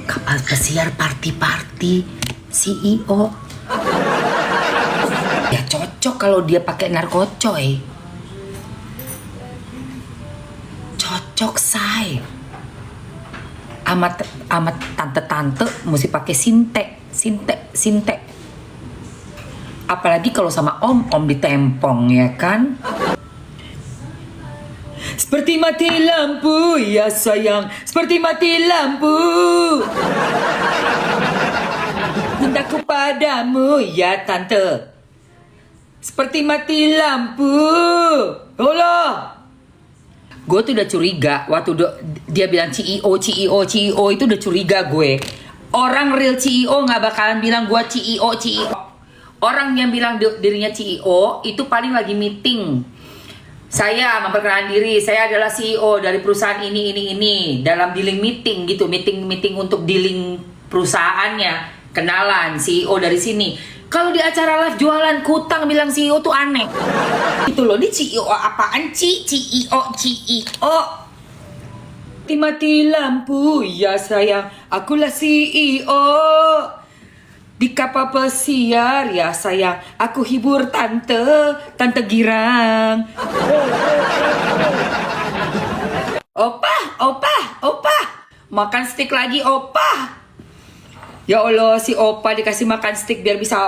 Kapal pesiar party-party CEO. Ya cocok kalau dia pakai narkocoy. Cocok say. Amat tante-tante mesti pakai sinte. Apalagi kalau sama om ditempong ya kan. Seperti mati lampu ya sayang, seperti mati lampu. Cintaku padamu ya tante, seperti mati lampu. Allah. Gue tuh udah curiga waktu dia bilang CEO itu udah curiga gue. Orang real CEO nggak bakalan bilang gue CEO. Orang yang bilang dirinya CEO itu paling lagi meeting. Saya memperkenalkan diri, saya adalah CEO dari perusahaan ini dalam dealing meeting gitu, meeting untuk dealing perusahaannya, kenalan CEO dari sini. Kalau di acara live jualan kutang bilang CEO tuh aneh. Itu loh, di CEO apaan CEO. Mati lampu ya sayang, akulah CEO. Di kapal pesiar ya sayang, aku hibur tante girang. Opa, makan steak lagi opa. Ya Allah, si opa dikasih makan steak biar bisa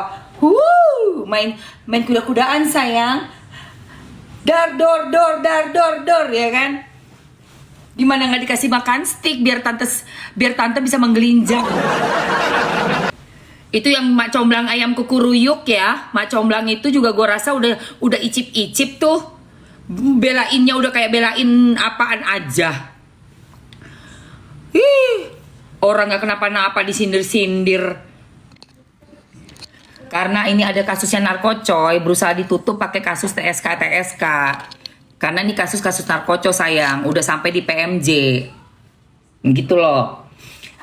main kuda-kudaan sayang. Dar dor ya kan. Gimana nggak dikasih makan steak biar tante bisa menggelinjang. Itu yang mak comblang ayam kukuruyuk ya. Mak comblang itu juga gue rasa udah icip-icip tuh. Belainnya udah kayak belain apaan aja. Orang gak kenapa-napa disindir-sindir. Karena ini ada kasusnya narkocoy, berusaha ditutup pakai kasus TSK. Karena ini kasus narkocoy sayang, udah sampai di PMJ. Gitu loh.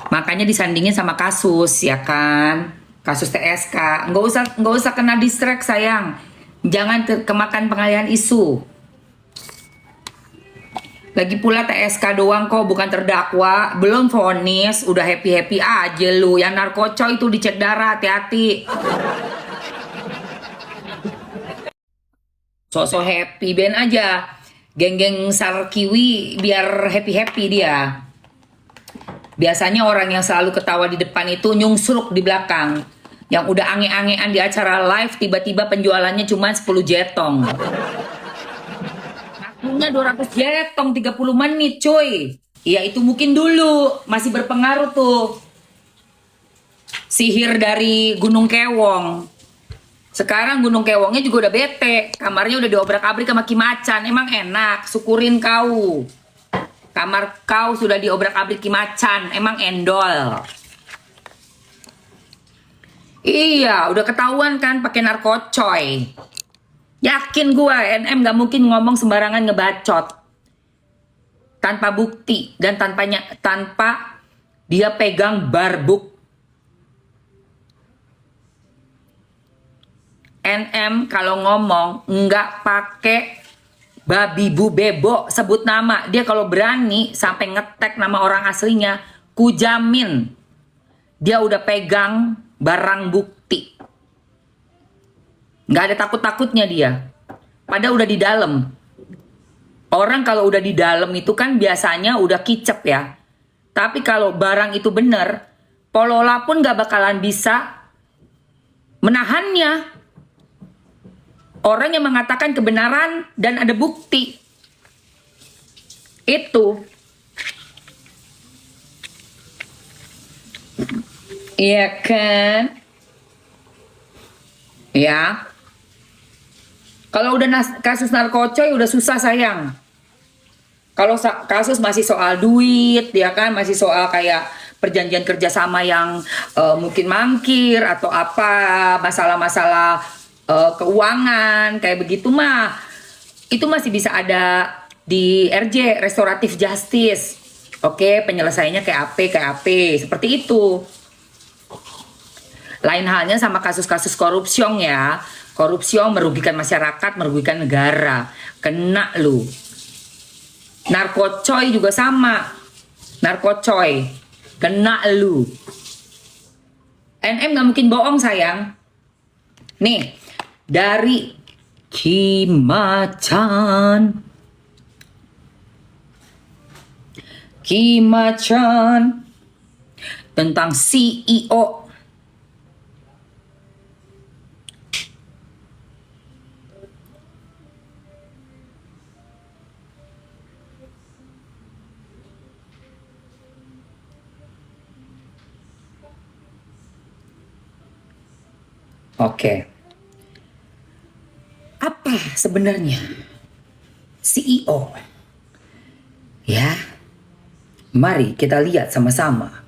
Makanya disandingin sama kasus ya kan. Kasus TSK. Nggak usah kena distract sayang. Jangan kemakan pengalihan isu. Lagi pula TSK doang kok, bukan terdakwa, belum vonis, udah happy aja lu. Yang narkocoy itu dicek darah, hati-hati. Sosok happy, ben aja. Geng-geng Sarkiwi biar happy dia. Biasanya orang yang selalu ketawa di depan itu nyungsruk di belakang. Yang udah ange-angean di acara live, tiba-tiba penjualannya cuma 10 jetong. Punya 200 jetong 30 menit cuy. Ya itu mungkin dulu masih berpengaruh tuh sihir dari Gunung Kewong. Sekarang Gunung Kewongnya juga udah bete. Kamarnya udah diobrak-abrik sama Kimacan. Emang enak, syukurin kau. Kamar kau sudah diobrak-abrik Kimacan. Emang endol. Iya, udah ketahuan kan pakai narkocoy. Yakin gua NM gak mungkin ngomong sembarangan ngebacot tanpa bukti dan tanpa dia pegang barbuk. NM kalau ngomong nggak pakai babi bu bebo sebut nama. Dia kalau berani sampai ngetek nama orang aslinya, kujamin dia udah pegang barang bukti. Nggak ada takut-takutnya dia. Padahal udah di dalam. Orang kalau udah di dalam itu kan biasanya udah kicep ya. Tapi kalau barang itu bener, Polola pun nggak bakalan bisa menahannya. Orang yang mengatakan kebenaran dan ada bukti. Itu. Iya kan? Ya. Kalau udah kasus narkocoy udah susah sayang. Kalau kasus masih soal duit, ya kan, masih soal kayak perjanjian kerjasama yang mungkin mangkir atau apa, masalah-masalah keuangan kayak begitu mah, itu masih bisa ada di RJ, restoratif justice. Oke, penyelesaiannya kayak AP, seperti itu. Lain halnya sama kasus-kasus korupsi ya. Korupsi merugikan masyarakat, merugikan negara. Kena lu. Narkocoy juga sama. Narkocoy. Kena lu. NM gak mungkin bohong sayang. Nih, dari Kimacan. Kimacan. Tentang CEO. Oke. Apa sebenarnya CEO? Ya, mari kita lihat sama-sama.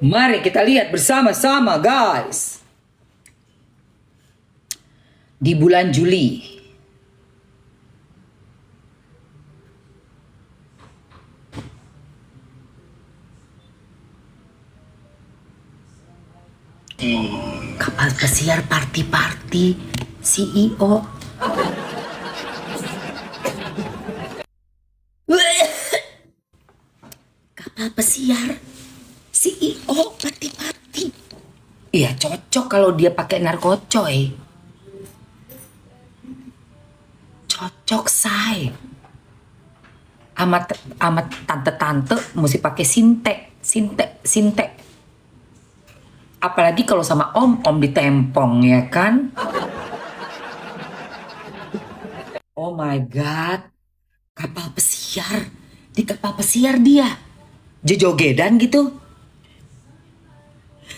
Mari kita lihat bersama-sama, guys. Di bulan Juli. Kapal pesiar party-party CEO. Kapal pesiar CEO party-party. Iya cocok kalau dia pakai narkocoy. Cocok say. Amat tante-tante mesti pakai sinte. Apalagi kalau sama om ditempong ya kan. Oh my god. Kapal pesiar. Di kapal pesiar dia jogedan gitu.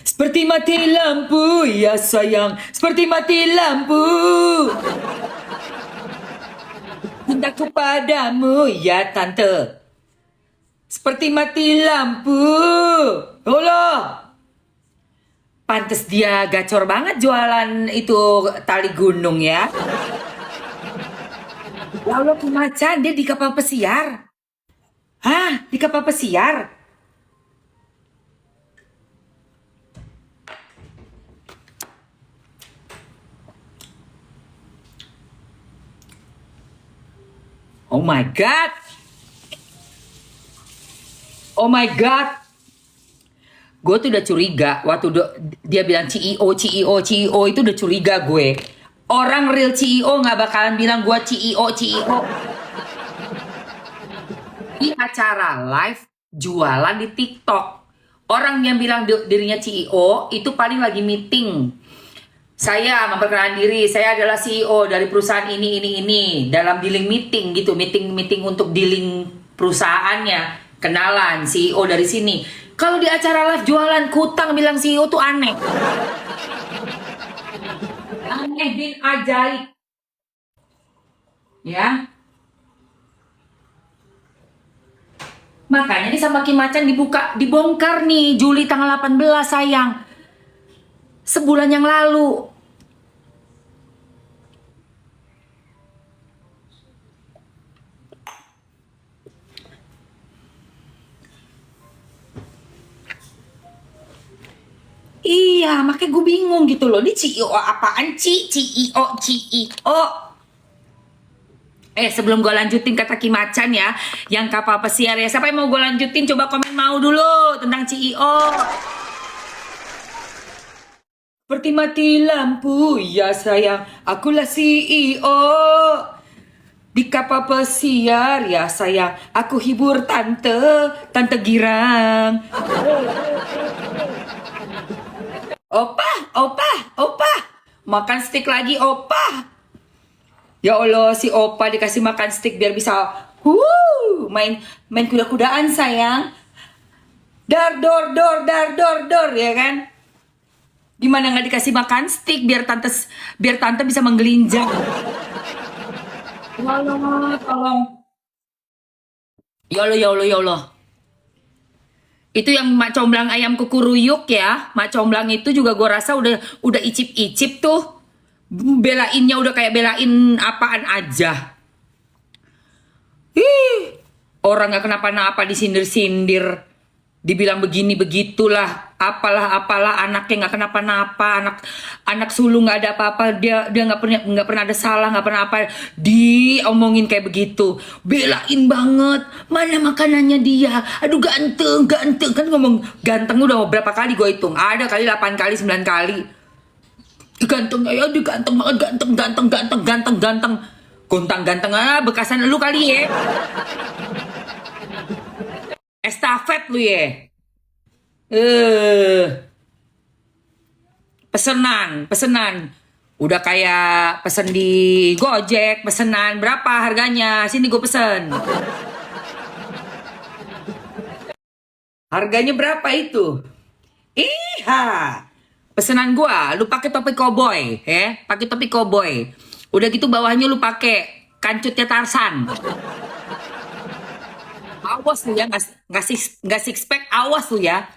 Seperti mati lampu ya sayang. Seperti mati lampu. Cintaku padamu ya tante. Seperti mati lampu. Allah. Pantes dia gacor banget jualan itu tali gunung ya. Ya Allah Kimacan, dia di kapal pesiar. Hah? Di kapal pesiar? Oh my god. Oh my god. Gue tuh udah curiga waktu dia bilang CEO itu udah curiga gue. Orang real CEO nggak bakalan bilang gue CEO. Di acara live jualan di TikTok. Orang yang bilang dirinya CEO itu paling lagi meeting. Saya memperkenalkan diri, saya adalah CEO dari perusahaan ini. Dalam dealing meeting gitu, meeting untuk dealing perusahaannya. Kenalan CEO dari sini. Kalau di acara live jualan kutang bilang CEO tuh aneh. Aneh bin ajaib. Ya. Makanya nih sama Kimacan dibongkar nih Juli tanggal 18 sayang. Sebulan yang lalu. Iya, makanya gue bingung gitu loh. Ini CEO apaan, CEO. Sebelum gue lanjutin kata Kimacan ya, yang kapal pesiar ya. Siapa yang mau gue lanjutin? Coba komen mau dulu tentang CEO. Seperti mati lampu, ya sayang, akulah CEO. Di kapal pesiar, ya sayang, aku hibur tante girang. Opa, makan steak lagi, opa. Ya Allah, si opa dikasih makan steak biar bisa main kuda-kudaan sayang. Dar dor ya kan. Gimana nggak dikasih makan steak biar tante bisa menggelinjang. Ya Allah, tolong. Ya Allah. Itu yang mak comblang ayam kukuruyuk ya. Mak comblang itu juga gue rasa udah icip-icip tuh. Belainnya udah kayak belain apaan aja. Orang gak kenapa-napa disindir-sindir, dibilang begini begitulah, apalah anaknya nggak kenapa-napa, anak sulung nggak ada apa-apa, dia nggak pernah ada salah, nggak pernah apa, diomongin kayak begitu, belain banget, mana makanannya dia, aduh ganteng kan ngomong ganteng udah berapa kali gue hitung, ada kali 8 kali 9 kali, ganteng ya, dia ganteng banget, ganteng, gontang ganteng bekasan lu kali ya. Estafet lu ya. Pesenan. Udah kayak pesen di Gojek, pesenan berapa harganya? Sini gue pesen. Harganya berapa itu? Iha. Pesenan gua, lu pakai topi koboi, ya? Pakai topi koboi. Udah gitu bawahnya lu pakai kancutnya Tarsan. Awas lu ya, nggak six pack, awas lu ya.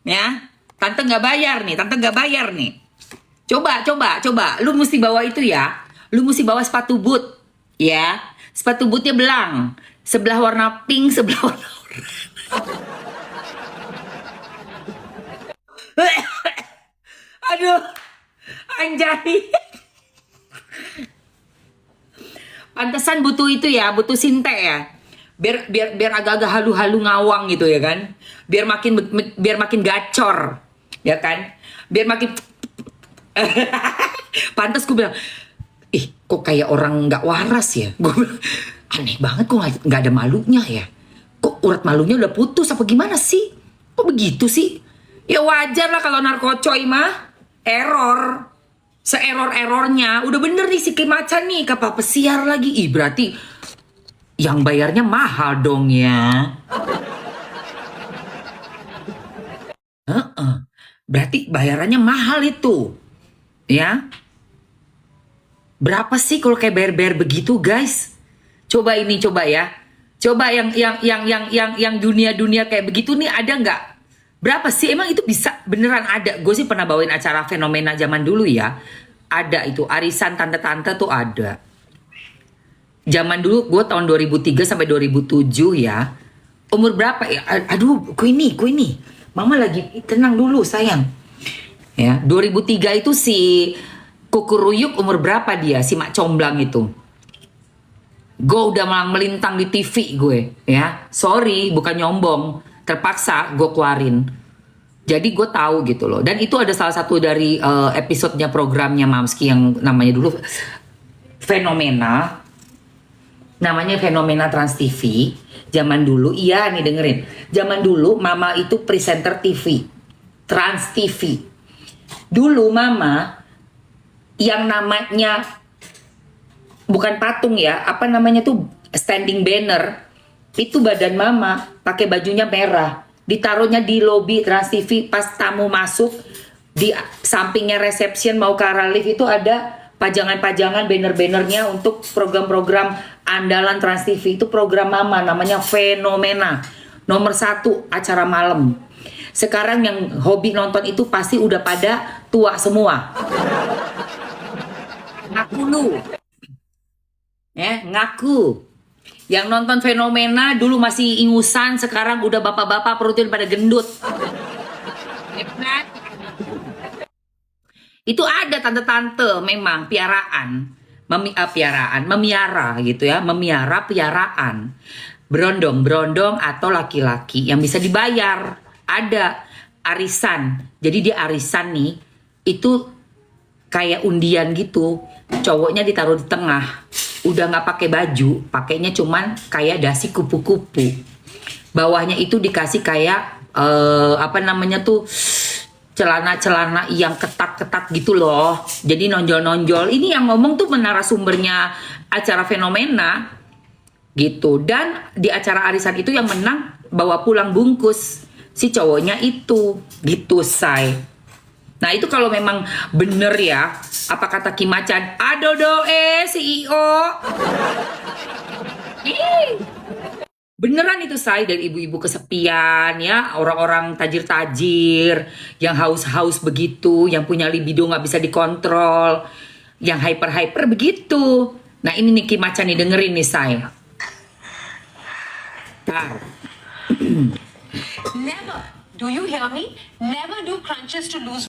Ya, tante nggak bayar nih. Coba, lu mesti bawa itu ya. Lu mesti bawa sepatu boot, ya. Sepatu bootnya belang, sebelah warna pink, sebelah warna oranye. Aduh, anjay. Pantesan butuh itu ya, butuh sinte ya. Biar agak-agak halu-halu ngawang gitu ya kan, biar makin gacor ya kan, biar makin pantas gue bilang, kok kayak orang nggak waras ya, gue bilang aneh banget kok nggak ada malunya ya, kok urat malunya udah putus apa gimana sih, kok begitu sih. Ya wajar lah kalau narkocoy mah error, seerror-errornya udah bener nih si Macan nih, kapal pesiar lagi, berarti yang bayarnya mahal dong ya. Berarti bayarannya mahal itu. Ya. Berapa sih kalau kayak bayar-bayar begitu, guys? Coba ya. Coba yang dunia kayak begitu nih ada nggak? Berapa sih? Emang itu bisa beneran ada? Gue sih pernah bawain acara fenomena zaman dulu ya. Ada itu arisan tante-tante tuh ada. Zaman dulu gue tahun 2003 sampai 2007 ya. Umur berapa ya? Aduh, ku ini. Mama lagi tenang dulu sayang. Ya, 2003 itu si Kukuruyuk umur berapa dia? Si Mak Comblang itu. Gue udah melintang di TV gue, ya. Sorry, bukan nyombong. Terpaksa gue keluarin. Jadi gue tahu gitu loh. Dan itu ada salah satu dari episodenya programnya Mamski yang namanya dulu Fenomena. Namanya Fenomena Trans TV. Zaman dulu, iya nih dengerin. Zaman dulu Mama itu presenter TV. Trans TV. Dulu Mama yang namanya bukan patung ya, apa namanya tuh standing banner. Itu badan Mama pakai bajunya merah. Ditaruhnya di lobi Trans TV pas tamu masuk. Di sampingnya reception mau ke arah lift itu ada pajangan-pajangan banner-bannernya untuk program-program andalan Trans TV. Itu program Mama namanya Fenomena, nomor 1 acara malam. Sekarang yang hobi nonton itu pasti udah pada tua semua. Ngaku lu ya, ngaku yang nonton Fenomena dulu masih ingusan, sekarang udah bapak-bapak perutnya pada gendut. Itu ada tante-tante memang piaraan, memiara gitu ya, memiara piaraan, berondong atau laki-laki yang bisa dibayar. Ada arisan, jadi dia arisan nih, itu kayak undian gitu, cowoknya ditaruh di tengah, udah nggak pakai baju, pakainya cuman kayak dasi kupu-kupu, bawahnya itu dikasih kayak apa namanya tuh, celana-celana yang ketat-ketat gitu loh. Jadi nonjol-nonjol. Ini yang ngomong tuh narasumbernya acara Fenomena gitu. Dan di acara arisan itu yang menang bawa pulang bungkus si cowoknya itu gitu, say. Nah itu kalau memang bener ya, apa kata Ki Macan, adodo CEO. Beneran itu say, dari ibu-ibu kesepian ya, orang-orang tajir-tajir yang haus-haus begitu, yang punya libido nggak bisa dikontrol, yang hyper-hyper begitu. Nah ini Niki Macan nih, dengerin nih say. Tar. Never, do you hear me? Never do crunches to lose